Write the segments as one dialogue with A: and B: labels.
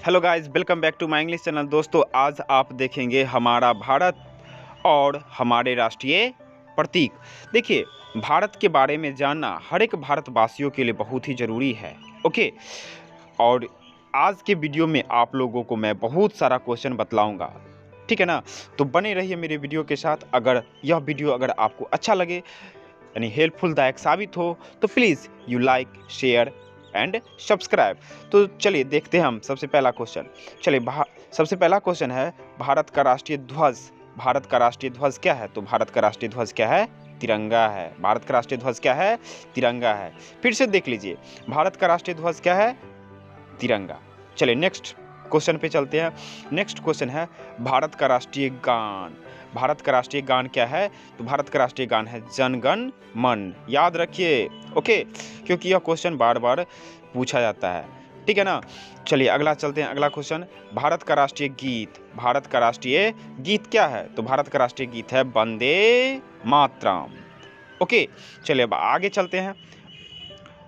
A: Hello guys, welcome back to my English channel. दोस्तों, आज आप देखेंगे हमारा भारत और हमारे राष्ट्रीय प्रतीक। देखिए, भारत के बारे में जानना हर एक भारतवासियों के लिए बहुत ही ज़रूरी है। ओके, और आज के वीडियो में आप लोगों को मैं बहुत सारा क्वेश्चन बतलाऊंगा, ठीक है ना। तो बने रहिए मेरे वीडियो के साथ। अगर यह वीडियो आपको अच्छा लगे यानी हेल्पफुल दायक साबित हो तो please you like, share and subscribe. तो चलिए देखते हैं हम सबसे पहला क्वेश्चन। चलिए, सबसे पहला क्वेश्चन है, भारत का राष्ट्रीय ध्वज। भारत का राष्ट्रीय ध्वज क्या है? तो भारत का राष्ट्रीय ध्वज क्या है? तिरंगा है। भारत का राष्ट्रीय ध्वज क्या है? तिरंगा है। फिर से देख लीजिए, भारत का राष्ट्रीय ध्वज क्या है? तिरंगा। चलिए नेक्स्ट क्वेश्चन पे चलते हैं। नेक्स्ट क्वेश्चन है, भारत का राष्ट्रीय गान। भारत का राष्ट्रीय गान क्या है? तो भारत का राष्ट्रीय गान है जन गण मन। याद रखिए, ओके, क्योंकि यह क्वेश्चन बार बार पूछा जाता है, ठीक है ना। चलिए अगला चलते हैं। अगला क्वेश्चन, भारत का राष्ट्रीय गीत। भारत का राष्ट्रीय गीत क्या है? तो भारत का राष्ट्रीय गीत है वंदे मातरम। ओके, चलिए अब आगे चलते हैं।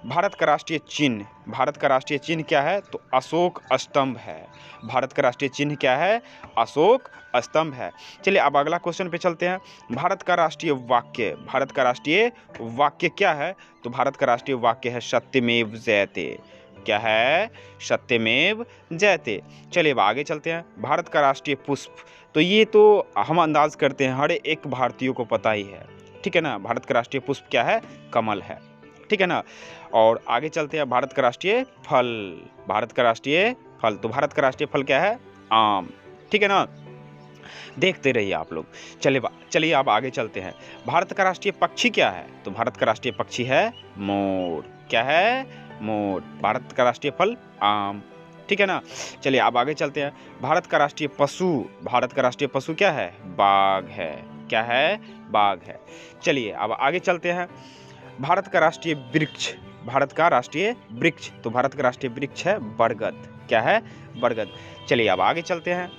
A: भारत का राष्ट्रीय चिन्ह। भारत का राष्ट्रीय चिन्ह क्या है? तो अशोक स्तंभ है। भारत का राष्ट्रीय चिन्ह क्या है? अशोक स्तंभ है। चलिए अब अगला क्वेश्चन पे चलते हैं। भारत का राष्ट्रीय वाक्य। भारत का राष्ट्रीय वाक्य क्या है? तो भारत का राष्ट्रीय वाक्य है सत्यमेव जयते। क्या है? सत्यमेव जयते। चलिए अब आगे चलते हैं। भारत का राष्ट्रीय पुष्प। तो ये तो हम अंदाज करते हैं हर एक भारतीय को पता ही है, ठीक है ना। भारत का राष्ट्रीय पुष्प क्या है? कमल है, ठीक है ना। और आगे चलते हैं। भारत का राष्ट्रीय फल। भारत का राष्ट्रीय फल, तो भारत का राष्ट्रीय फल क्या है? आम, ठीक है ना। देखते रहिए आप लोग। चलिए अब आगे चलते हैं। भारत का राष्ट्रीय पक्षी क्या है? तो भारत का राष्ट्रीय पक्षी है मोर। क्या है? मोर। भारत का राष्ट्रीय फल आम, ठीक है ना। चलिए अब आगे चलते हैं। भारत का राष्ट्रीय पशु। भारत का राष्ट्रीय पशु क्या है? बाघ है। क्या है? बाघ है। चलिए अब आगे चलते हैं। भारत का राष्ट्रीय वृक्ष। भारत का राष्ट्रीय वृक्ष, तो भारत का राष्ट्रीय वृक्ष है बरगद। क्या है? बरगद। चलिए अब आगे चलते हैं।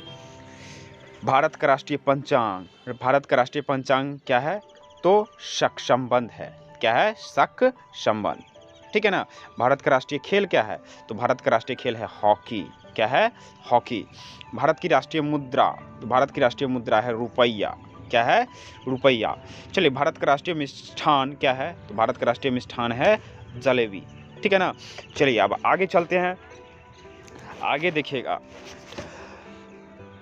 A: भारत का राष्ट्रीय पंचांग। भारत का राष्ट्रीय पंचांग क्या है? तो शक संबंध है। क्या है? शक संबंध, ठीक है ना। भारत का राष्ट्रीय खेल क्या है? तो भारत का राष्ट्रीय खेल है हॉकी। क्या है? हॉकी। भारत की राष्ट्रीय मुद्रा। तो भारत की राष्ट्रीय मुद्रा है रुपया। क्या है? रुपया। चलिए, भारत का राष्ट्रीय मिष्ठान क्या है? तो भारत का राष्ट्रीय मिष्ठान है जलेबी, ठीक है ना। चलिए अब आगे चलते हैं। आगे देखिएगा,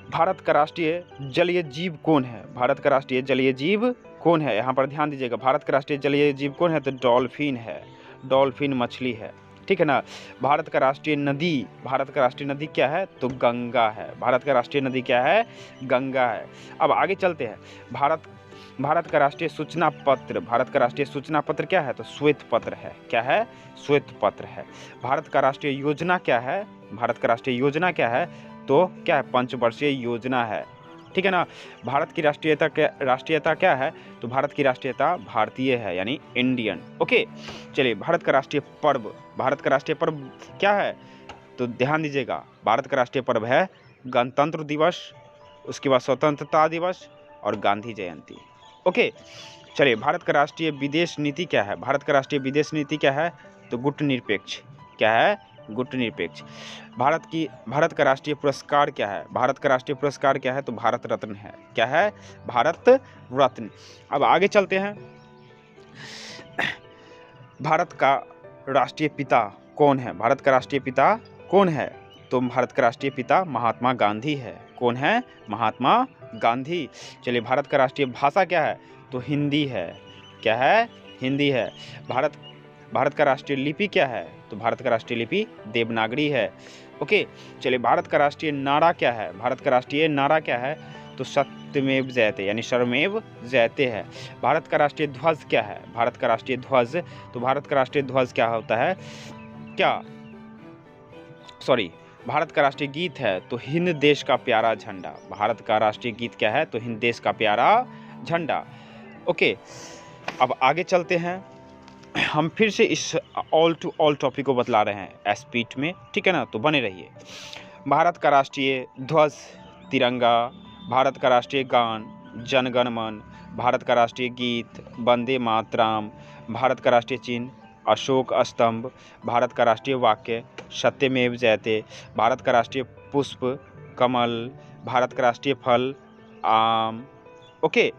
A: भारत का राष्ट्रीय जलीय जीव कौन है? भारत का राष्ट्रीय जलीय जीव कौन है? यहाँ पर ध्यान दीजिएगा, भारत का राष्ट्रीय जलीय जीव कौन है? तो डॉल्फिन है। डॉल्फिन मछली है, ठीक है ना। भारत का राष्ट्रीय नदी। भारत का राष्ट्रीय नदी क्या है? तो गंगा है। भारत का राष्ट्रीय नदी क्या है? गंगा है। अब आगे चलते हैं। भारत का राष्ट्रीय सूचना पत्र। भारत का राष्ट्रीय सूचना पत्र क्या है? तो श्वेत पत्र है। क्या है? श्वेत पत्र है। भारत का राष्ट्रीय योजना क्या है? भारत का राष्ट्रीय योजना क्या है? तो क्या है? पंचवर्षीय योजना है, ठीक है ना। भारत की राष्ट्रीयता क्या है? तो भारत की राष्ट्रीयता भारतीय है, यानी इंडियन। ओके, चलिए, भारत का राष्ट्रीय पर्व। भारत का राष्ट्रीय पर्व क्या है? तो ध्यान दीजिएगा, भारत का राष्ट्रीय पर्व है गणतंत्र दिवस, उसके बाद स्वतंत्रता दिवस और गांधी जयंती। ओके, चलिए, भारत का राष्ट्रीय विदेश नीति क्या है? भारत का राष्ट्रीय विदेश नीति क्या है? तो गुटनिरपेक्ष। क्या है? गुटनिरपेक्ष। भारत का राष्ट्रीय पुरस्कार क्या है? भारत का राष्ट्रीय पुरस्कार क्या है? तो भारत रत्न है। क्या है? भारत रत्न। अब आगे चलते हैं। भारत का राष्ट्रीय पिता कौन है? भारत का राष्ट्रीय पिता कौन है? तो भारत का राष्ट्रीय पिता महात्मा गांधी है। कौन है? महात्मा गांधी। चलिए, भारत का राष्ट्रीय भाषा क्या है? तो हिंदी है। क्या है? हिंदी है। भारत का राष्ट्रीय लिपि क्या है? तो भारत का राष्ट्रीय लिपि देवनागरी है। ओके, चलिए, भारत का राष्ट्रीय नारा क्या है? भारत का राष्ट्रीय नारा क्या है? तो सत्यमेव जयते, यानी सर्वमेव जयते है। भारत का राष्ट्रीय ध्वज क्या है? भारत का राष्ट्रीय ध्वज, तो भारत का राष्ट्रीय ध्वज क्या होता है? भारत का राष्ट्रीय गीत है तो हिंद देश का प्यारा झंडा। भारत का राष्ट्रीय गीत क्या है? तो हिंद देश का प्यारा झंडा। ओके, अब आगे चलते हैं। हम फिर से इस ऑल टू ऑल टॉपिक को बतला रहे हैं स्पीड में, ठीक है ना, तो बने रहिए। भारत का राष्ट्रीय ध्वज तिरंगा। भारत का राष्ट्रीय गान जन गण मन। भारत का राष्ट्रीय गीत वंदे मातरम। भारत का राष्ट्रीय चिन्ह अशोक स्तंभ। भारत का राष्ट्रीय वाक्य सत्यमेव जयते। भारत का राष्ट्रीय पुष्प कमल। भारत का राष्ट्रीय फल आम। ओके।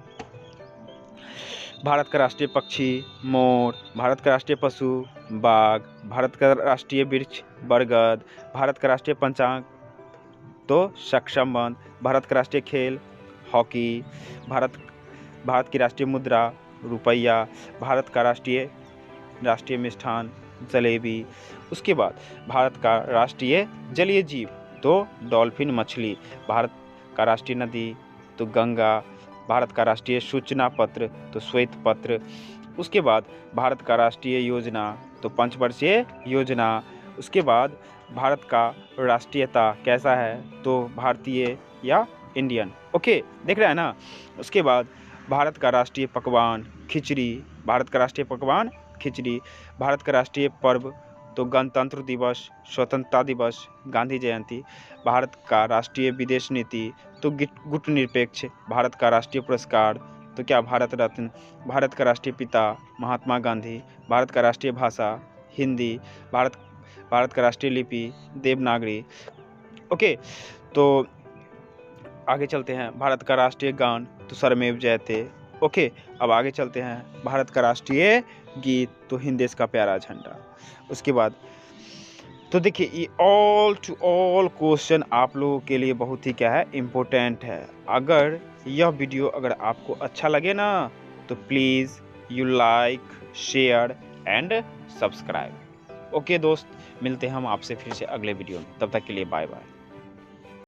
A: भारत का राष्ट्रीय पक्षी मोर। भारत का राष्ट्रीय पशु बाघ। भारत का राष्ट्रीय वृक्ष बरगद। भारत का राष्ट्रीय पंचांग तो सक्शंबंध। भारत का राष्ट्रीय खेल हॉकी। भारत की राष्ट्रीय मुद्रा रुपया। भारत का राष्ट्रीय मिष्ठान जलेबी। उसके बाद भारत का राष्ट्रीय जलीय जीव तो डॉल्फिन मछली। भारत का राष्ट्रीय नदी तो गंगा। भारत का राष्ट्रीय सूचना पत्र तो श्वेत पत्र। उसके बाद भारत का राष्ट्रीय योजना तो पंचवर्षीय योजना। उसके बाद भारत का राष्ट्रीयता कैसा है तो भारतीय या इंडियन। ओके, देख रहे हैं ना। उसके बाद भारत का राष्ट्रीय पकवान खिचड़ी। भारत का राष्ट्रीय पकवान खिचड़ी। भारत का राष्ट्रीय पर्व तो गणतंत्र दिवस, स्वतंत्रता दिवस, गांधी जयंती। भारत का राष्ट्रीय विदेश नीति तो गुटनिरपेक्ष। भारत का राष्ट्रीय पुरस्कार तो क्या भारत रत्न। भारत का राष्ट्रीय पिता महात्मा गांधी। भारत का राष्ट्रीय भाषा हिंदी। भारत का राष्ट्रीय लिपि देवनागरी। ओके, तो आगे चलते हैं। भारत का राष्ट्रीय गान तो स्वरमेव जयते। ओके, अब आगे चलते हैं। भारत का राष्ट्रीय गीत तो हिंद देश का प्यारा झंडा। उसके बाद तो देखिए, ये ऑल टू ऑल क्वेश्चन आप लोगों के लिए बहुत ही क्या है, इम्पोर्टेंट है। अगर यह वीडियो अगर आपको अच्छा लगे ना तो please you like share and subscribe. Okay दोस्त, मिलते हैं हम आपसे फिर से अगले वीडियो में। तब तक के लिए बाय बाय।